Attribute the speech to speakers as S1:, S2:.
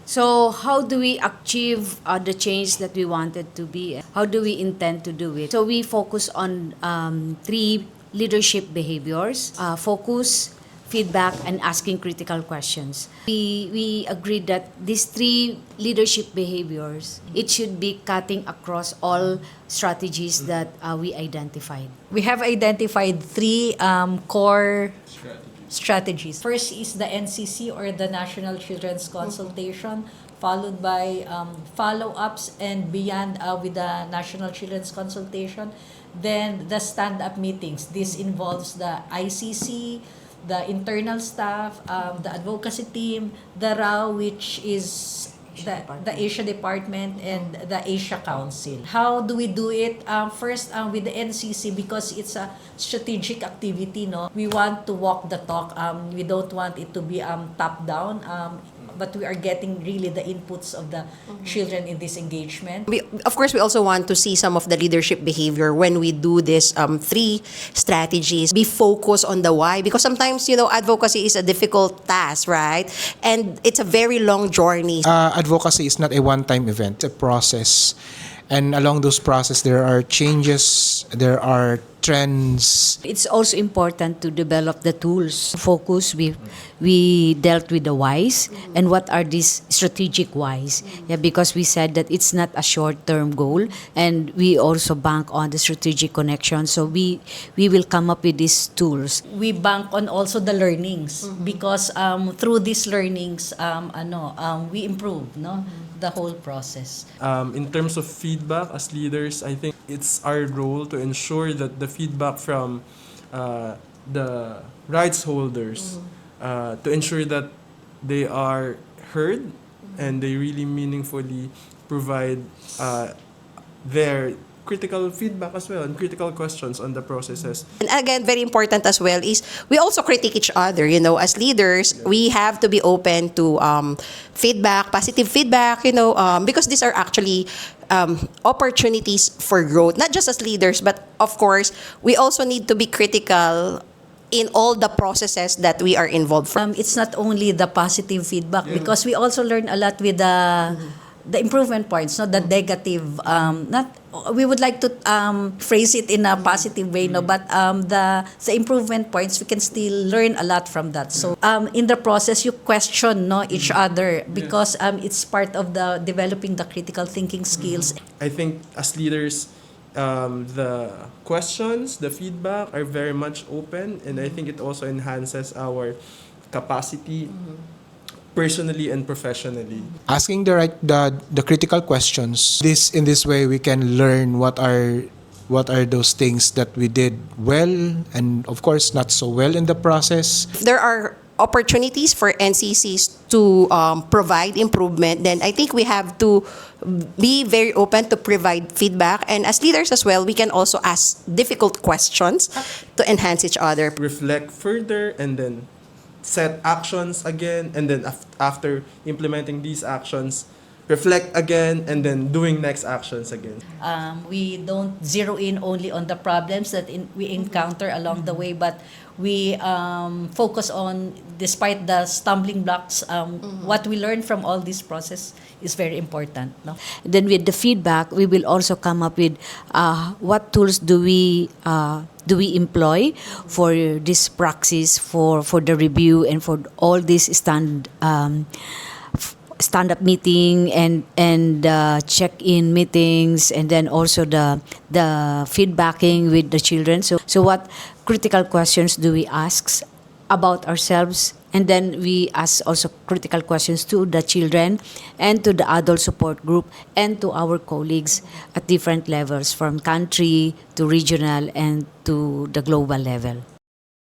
S1: So how do we achieve the change that we wanted to be? How do we intend to do it? So we focus on three leadership behaviors: focus, feedback, and asking critical questions. We agreed that these three leadership behaviors, it should be cutting across all strategies that we identified.
S2: We have identified three core strategies. First is the NCC, or the National Children's Consultation, followed by follow-ups and beyond with the National Children's Consultation. Then the stand-up meetings. This involves the ICC, the internal staff, the advocacy team, the RAW, which is the Asia Department, and the Asia Council. How do we do it? First, with the NCC, because it's a strategic activity, no? We want to walk the talk. We don't want it to be top-down, but we are getting really the inputs of the children in this engagement.
S3: Of course, we also want to see some of the leadership behavior when we do this three strategies. Be focused on the why, because sometimes, advocacy is a difficult task, right? And it's a very long journey.
S4: Advocacy is not a one-time event, it's a process. And along those process, there are changes, there are trends.
S1: It's also important to develop the tools. Focus, we dealt with the whys, and what are these strategic whys? Yeah, because we said that it's not a short-term goal, and we also bank on the strategic connection. So we will come up with these tools.
S2: We bank on also the learnings, because through these learnings, we improve, no, the whole process.
S5: In terms of feedback as leaders, I think it's our role to ensure that the feedback from the rights holders, to ensure that they are heard and they really meaningfully provide their critical feedback as well and critical questions on the processes.
S3: And again, very important as well is we also critique each other. As leaders, we have to be open to feedback, positive feedback, because these are actually opportunities for growth, not just as leaders, but of course, we also need to be critical in all the processes that we are involved from.
S2: It's not only the positive feedback, because we also learn a lot with the improvement points, no, the negative. We would like to phrase it in a positive way, no, but the improvement points, we can still learn a lot from that. So in the process, you question, no, each other, because it's part of the developing the critical thinking skills.
S5: I think as leaders, the questions, the feedback are very much open, and I think it also enhances our capacity personally and professionally.
S4: Asking the critical questions. In this way we can learn what are those things that we did well and of course not so well in the process.
S3: If there are opportunities for NCCs to provide improvement, then I think we have to be very open to provide feedback. And as leaders as well, we can also ask difficult questions to enhance each other.
S5: Reflect further and then set actions again, and then after implementing these actions, reflect again, and then doing next actions again.
S2: We don't zero in only on the problems that we encounter along the way, but we focus on, despite the stumbling blocks, what we learn from all this process is very important. No?
S1: Then with the feedback, we will also come up with what tools do we employ for this praxis, for the review, and for all this stand-up meeting and check-in meetings, and then also the feedbacking with the children. So what critical questions do we ask about ourselves? And then we ask also critical questions to the children and to the adult support group and to our colleagues at different levels, from country to regional and to the global level.